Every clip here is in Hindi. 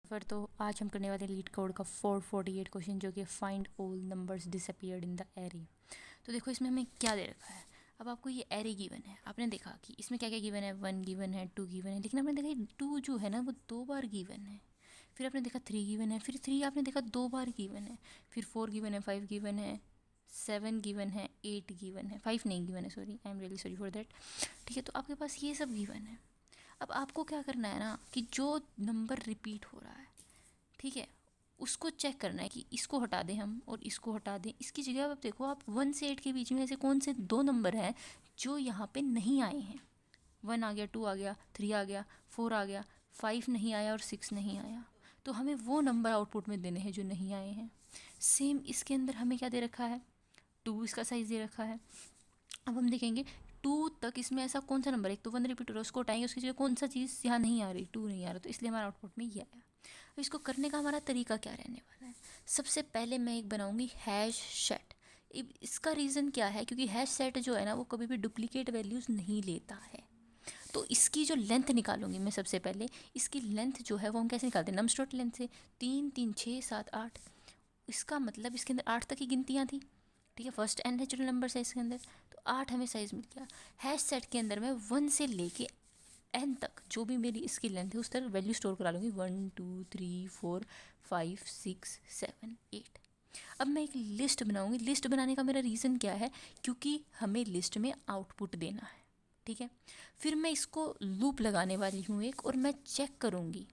फिर तो आज हम करने वाले लीड कोड का 448 क्वेश्चन, जो कि find all numbers disappeared in the array. तो देखो इसमें हमें क्या दे रखा है। अब आपको ये एरे गिवन है, आपने देखा कि इसमें क्या क्या गिवन है, 1 गिवन है, 2 गिवन है, लेकिन आपने देखा 2 जो है ना वो 2 बार गिवन है। फिर आपने देखा 3 गिवन है, फिर 3 आपने देखा 2 बार गिवन है, फिर 4 गिवन है, 5 गिवन है, 7 गिवन है, 8 गिवन है, 5 नहीं गिवन है, sorry, I am really sorry for that. ठीक है, तो आपके पास ये सब गिवन है। अब आपको क्या करना है ना कि जो नंबर रिपीट हो रहा है, ठीक है, उसको चेक करना है कि इसको हटा दें हम और इसको हटा दें। इसकी जगह आप देखो, आप 1 से 8 के बीच में ऐसे कौन से 2 नंबर हैं जो यहाँ पे नहीं आए हैं। 1 आ गया, 2 आ गया, 3 आ गया, 4 आ गया, 5 नहीं आया और 6 नहीं आया। तो हमें वो नंबर आउटपुट में देने हैं जो नहीं आए हैं। सेम इसके अंदर हमें क्या दे रखा है, 2 इसका साइज़ दे रखा है। अब हम देखेंगे 2 तक इसमें ऐसा कौन सा नंबर है, एक तो 1 रिपीट हो रहा है, उसको हटाएंगे, उसकी जगह कौन सा चीज़ यहाँ नहीं आ रही, 2 नहीं आ रहा, तो इसलिए हमारा आउटपुट में ये आया। तो इसको करने का हमारा तरीका क्या रहने वाला है। सबसे पहले मैं एक बनाऊंगी हैश सेट। इसका रीज़न क्या है, क्योंकि हैश सेट जो है ना वो कभी भी डुप्लीकेट वैल्यूज़ नहीं लेता है। तो इसकी जो लेंथ निकालूंगी मैं सबसे पहले, इसकी लेंथ जो है वो हम कैसे निकालते हैं, नम्स डॉट लेंथ से। 3 3 6 7 8, इसका मतलब इसके अंदर 8 तक की गिनतियाँ थी। ठीक है, फर्स्ट एन नेचुरल नंबर है इसके अंदर, तो 8 हमें साइज़ मिल गया। हैश सेट के अंदर मैं 1 से लेके एन तक जो भी मेरी इसकी लेंथ है उस तरह वैल्यू स्टोर करा लूँगी, 1 2 3 4 5 6 7 8। अब मैं एक लिस्ट बनाऊँगी। लिस्ट बनाने का मेरा रीज़न क्या है, क्योंकि हमें लिस्ट में आउटपुट देना है। ठीक है, फिर मैं इसको लूप लगाने वाली हूँ एक, और मैं चेक करूँगी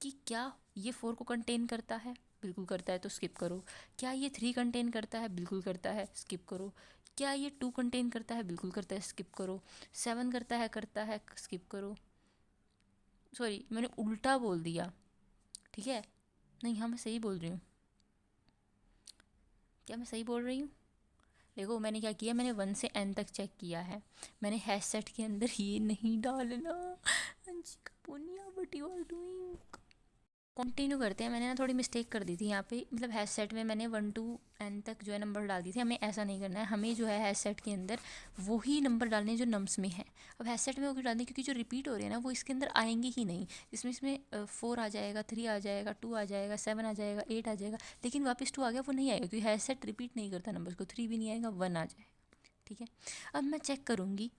कि क्या ये 4 को कंटेन करता है, बिल्कुल करता है तो स्किप करो। क्या ये 3 कंटेन करता है, बिल्कुल करता है, स्किप करो। क्या ये 2 कंटेन करता है, बिल्कुल करता है, स्किप करो। 7 करता है, स्किप करो। सॉरी, मैंने उल्टा बोल दिया। ठीक है, नहीं, हाँ मैं सही बोल रही हूँ। क्या मैं सही बोल रही हूँ? देखो मैंने क्या किया, मैंने 1 से n तक चेक किया है। मैंने हैश सेट के अंदर ये नहीं डालना। Anshika Puniya, what you are doing. Continue करते हैं। मैंने ना थोड़ी मिस्टेक कर दी थी यहाँ पे, मतलब हैश सेट में मैंने 1 to n तक जो है नंबर डाल दी थी। हमें ऐसा नहीं करना है, हमें जो है हैश सेट के अंदर वही नंबर डालने जो नम्स में है। अब हैश सेट में वो क्यों डालने, क्योंकि जो रिपीट हो रहे हैं ना वो इसके अंदर आएंगे ही नहीं। इसमें 4 आ जाएगा, 3 आ जाएगा, 2 आ जाएगा, 7 आ जाएगा, 8 आ जाएगा, लेकिन वापस 2 आ गया वो नहीं आएगा, क्योंकि हैश सेट रिपीट नहीं करता नंबर को। 3 भी नहीं आएगा, 1 आ जाएगा। ठीक है, अब मैं चेक करूँगी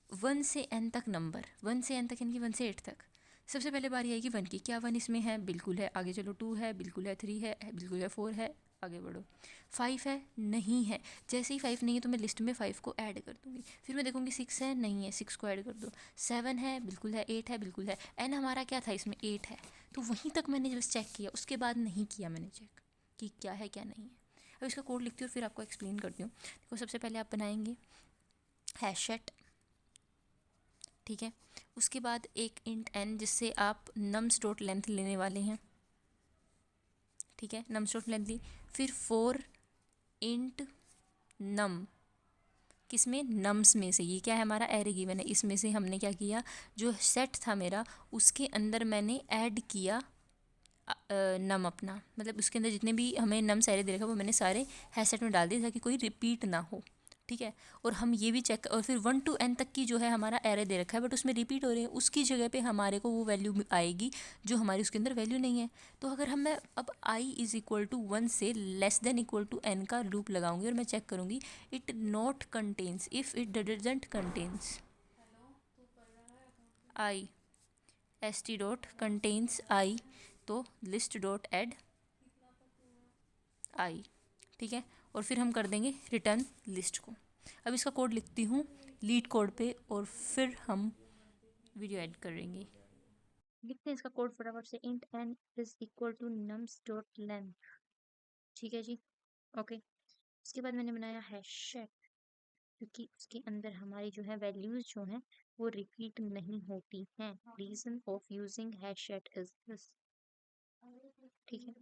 1 से n तक नंबर, 1 से n तक यानी कि 1 से 8 तक। सबसे पहले बारी आएगी 1 की। क्या 1 इसमें है, बिल्कुल है, आगे चलो। 2 है, बिल्कुल है। 3 है, बिल्कुल है। 4 है, आगे बढ़ो। 5 है, नहीं है। जैसे ही 5 नहीं है तो मैं लिस्ट में 5 को ऐड कर दूँगी। फिर मैं देखूँगी 6 है, नहीं है, 6 को ऐड कर दो। 7 है, बिल्कुल है। 8 है, बिल्कुल है। n हमारा क्या था इसमें, 8 है, तो वहीं तक मैंने जब चेक किया, उसके बाद नहीं किया मैंने चेक कि क्या है क्या नहीं है। अब इसका कोड लिखती हूँ और फिर आपको एक्सप्लेन करती हूँ। देखो सबसे पहले आप बनाएंगे हैश सेट। ठीक है, उसके बाद एक इंट n जिससे आप नम्स डॉट लेंथ लेने वाले हैं। ठीक है, नम्स डॉट लेंथ ली। फिर 4 इंट नम, किसमें, नम्स में से। ये क्या है, हमारा एरे गिवन है, इसमें से हमने क्या किया, जो सेट था मेरा उसके अंदर मैंने ऐड किया नम अपना, मतलब उसके अंदर जितने भी हमें नम्स एरे दे रखा वो मैंने सारे हैश सेट में डाल दिए ताकि कोई रिपीट ना हो। ठीक है, और हम ये भी चेक, और फिर 1 to n तक की जो है हमारा एरे दे रखा है बट उसमें रिपीट हो रहे हैं, उसकी जगह पे हमारे को वो वैल्यू आएगी जो हमारी उसके अंदर वैल्यू नहीं है। तो अगर हम मैं अब i इज़ इक्वल टू 1 से less than equal to n का लूप लगाऊंगी और मैं चेक करूंगी it not contains, if it doesn't contains i, S T dot contains I, तो लिस्ट डॉट एड आई। ठीक है, और फिर हम कर देंगे रिटर्न लिस्ट को। अब इसका कोड लिखती हूँ लीड कोड पे और फिर हम वीडियो ऐड करेंगे। लिखते हैं इसका कोड फटाफट से। Int n is equal to nums dot length. ठीक है जी, ओके। इसके बाद मैंने बनाया हैश सेट, क्योंकि उसके अंदर हमारी जो है वैल्यूज जो हैं वो रिपीट नहीं होती हैं। Reason of using hash set is this. ठीक है,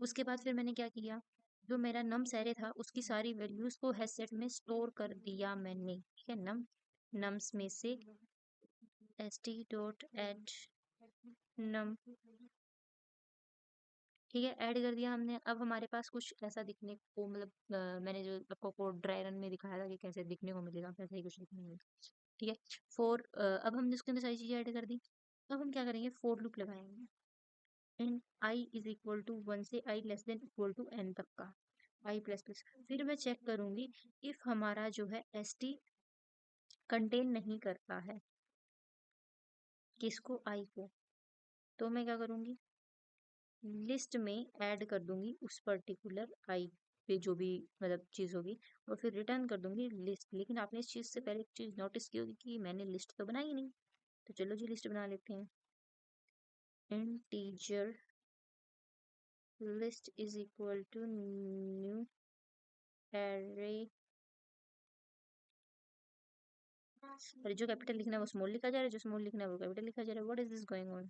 उसके बाद फिर मैंने क्या किया, जो मेरा नम्स एरे था उसकी सारी वैल्यूज को हैश सेट में स्टोर कर दिया मैंने। ठीक है, नम्स में से एस टी डॉट एड नम। ठीक है, ऐड कर दिया हमने। अब हमारे पास कुछ ऐसा दिखने को, मतलब मैंने जो आपको कोड ड्राई रन में दिखाया था कि कैसे दिखने को मिलेगा, वैसे ही कुछ दिखने को मिलेगा। ठीक है, अब हमने उसके अंदर सारी चीज़ें ऐड कर दी। अब हम क्या करेंगे, फोर लूप लगाएंगे। And I is equal to 1 से I less than equal to n तक का आई प्लस प्लस। फिर मैं चेक करूंगी इफ हमारा जो है एस टी कंटेन नहीं करता है किसको, आई को, तो मैं क्या करूंगी, लिस्ट में ऐड कर दूंगी उस पर्टिकुलर आई पे जो भी मतलब चीज़ होगी, और फिर रिटर्न कर दूंगी लिस्ट। लेकिन आपने इस चीज़ से पहले एक चीज़ नोटिस की होगी कि मैंने लिस्ट तो बनाई नहीं। तो चलो जी लिस्ट बना लेते हैं। Integer list is equal to new array, array जो कैपिटल लिखना है वो स्मॉल लिखा जा रहा है, जो स्मॉल लिखना है वो कैपिटल लिखा जा रहा है। What is this going on,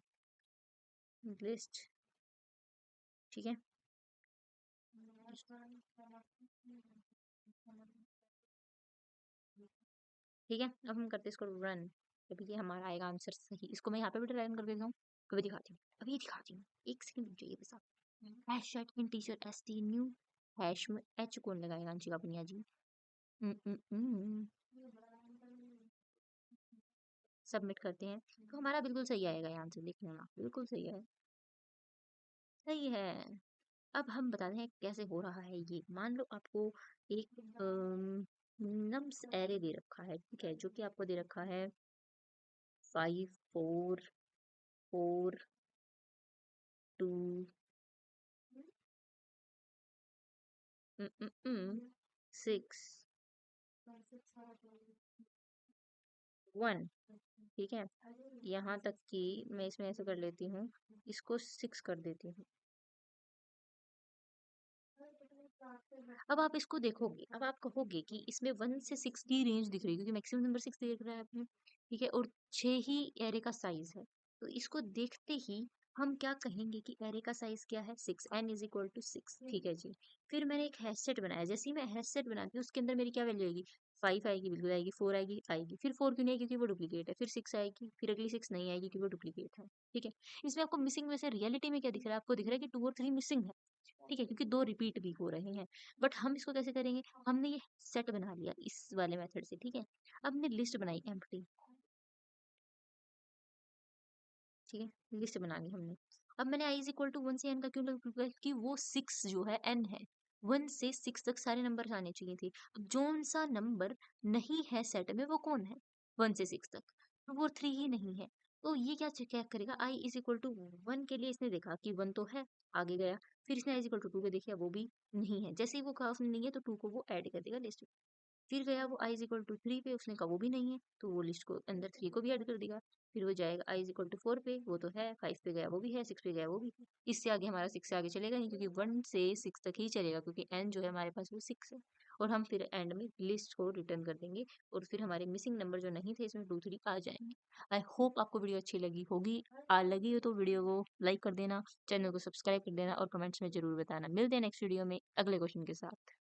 list, ठीक है। ठीक है, अब हम करते हैं इसको रन। अभी ये हमारा आएगा आंसर सही। इसको मैं यहाँ पे भी रन कर देता हूँ, कभी दिखाती हूँ, अभी दिखाती हूँ, एक सेकंड रुक जाइए बस आप। हैश चैट इन teacher S T new, hash में एच कौन लगाएगा अंशिका पुनिया जी। सबमिट करते हैं तो हमारा बिल्कुल सही आएगा, यहाँ से देखने में बिल्कुल सही है, सही है। अब हम बताते हैं कैसे हो रहा है ये। मान लो आपको एक नम्स एरे दे रखा है, ठीक है, जो कि आपको दे रखा है 5 4 4 2 6 1, ठीक है। यहाँ तक कि मैं इसमें ऐसे कर लेती हूँ, इसको 6 कर देती हूँ। अब आप इसको देखोगे, अब आप कहोगे कि इसमें 1 से 6 की रेंज दिख रही है क्योंकि मैक्सिमम नंबर 6 देख रहा है आपने, ठीक है, और 6 ही एरे का साइज है। तो इसको देखते ही हम क्या कहेंगे कि एरे का साइज क्या है, 6, n इज इक्वल टू 6, ठीक है जी। फिर मैंने एक हैश सेट बनाया, जैसे ही मैं हैश सेट बनाती हूँ उसके अंदर मेरी क्या वैल्यू आएगी, 5 आएगी, बिल्कुल आएगी, 4 आएगी, आएगी, फिर 4 क्यों नहीं आएगी क्योंकि वो डुप्लीकेट है, फिर 6 आएगी, फिर अगली 6 नहीं आएगी क्योंकि वो डुप्लीकेट है, ठीक है। इसमें आपको मिसिंग में से रियलिटी में क्या दिख रहा है, आपको दिख रहा है कि 2 और 3 मिसिंग है, ठीक है, क्योंकि 2 रिपीट भी हो रहे हैं। बट हम इसको कैसे करेंगे, हमने ये सेट बना लिया इस वाले मेथड से, ठीक है। अब हमने लिस्ट बनाई एम्प्टी, ठीक है, लिस्ट बना ली हमने। अब मैंने आई इज इक्वल टू 1 से n का क्यों लगा कि वो 6 जो है n है, 1 से 6 तक सारे नंबर आने चाहिए थे। अब जोन सा नंबर नहीं है सेट में वो कौन है, 1 से 6 तक, तो वो 3 ही नहीं है। तो ये क्या चेक करेगा, आई इज इक्वल टू 1 के लिए इसने देखा कि 1 तो है, आगे गया, फिर इसने आई इज इक्वल टू 2 पे देखा वो भी नहीं है, जैसे ही वो कहा उसने नहीं है तो 2 को वो ऐड कर देगा लिस्ट। फिर गया वो आई इज इक्वल टू 3 पे, उसने कहा वो भी नहीं है तो वो लिस्ट को अंदर 3 को भी ऐड कर देगा। फिर वो जाएगा आई इज इक्वल टू 4 पे, वो तो है, 5 पे गया वो भी है, 6 पे गया वो भी है। इससे आगे हमारा 6 से आगे चलेगा नहीं क्योंकि 1 से 6 तक ही चलेगा क्योंकि n जो है हमारे पास वो 6 है। और हम फिर एंड में लिस्ट को रिटर्न कर देंगे और फिर हमारे मिसिंग नंबर जो नहीं थे इसमें 2 3 आ जाएंगे। आई होप आपको वीडियो अच्छी लगी होगी, लगी हो तो वीडियो को लाइक कर देना, चैनल को सब्सक्राइब कर देना और कमेंट्स में जरूर बताना। मिलते हैं नेक्स्ट वीडियो में अगले क्वेश्चन के साथ।